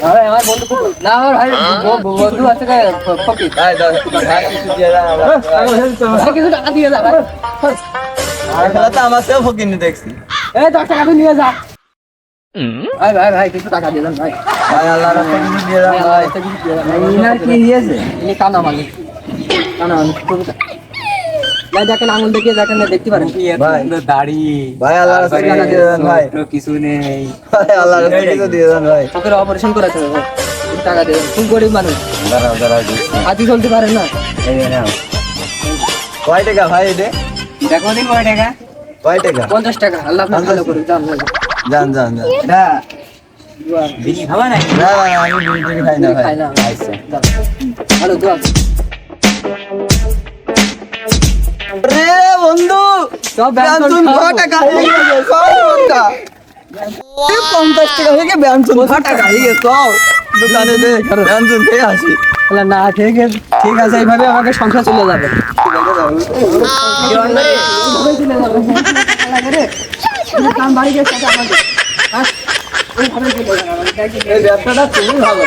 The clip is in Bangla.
আরে আমার বন্ধু না আমার ভাই বন্ধু আছে ফকির ভাই দাও ভাই কিছু দিয়ে দাও ভাই কিছু টাকা দিয়ে যা ভাই আর খেলা তো আমার সেও ফকিনি দেখছি এই 10 টাকা তুই নিয়ে যা ভাই ভাই ভাই কিছু টাকা দিয়ে দেন ভাই ভাই আল্লাহর রাস্তায় কিছু দিয়ে দাও ভাই ইনার কি হয়েছে ইনি কানা মালিক ভাই দেখেন আঙুল দেখিয়ে দেখেন দেখতে পারেন ভাই দাড়ি ভাই আল্লাহর রাস্তায় কিছু দিয়ে দেন ভাই কিছু নেই ভাই আল্লাহর রাস্তায় কিছু দিয়ে দেন ভাই চোখের অপারেশন করেছে ভাই টাকা দেবেন খুব গরিব মানুষ দাঁড়াও দাঁড়াও হাতি চলতে পারে না এই নাও কয় টাকা ভাই এটা দেখো দিন কয় টাকা কয় টাকা 50 টাকা আল্লাহ আপনার ভালো করে দাম যান যান যান না বিড়ি খাবা না না ভাই আমি বিড়ি খাই না ভাই খাই না আচ্ছা ভালো দোয়া রে বন্ধু সব ব্যানসুন 100 টাকা হয়ে গেছে 100 টাকা 50 টাকা হয়ে গেছে ব্যানসুন 100 টাকা হয়ে গেছে সব দোকানে দে ব্যানসুন খেয়ে আসি বলে না ঠিক আছে এইভাবে আমাকে সংসার চলে যাবে কাম বাড়ি গেছে আমাদের এই ব্যবসাটা খুবই ভালো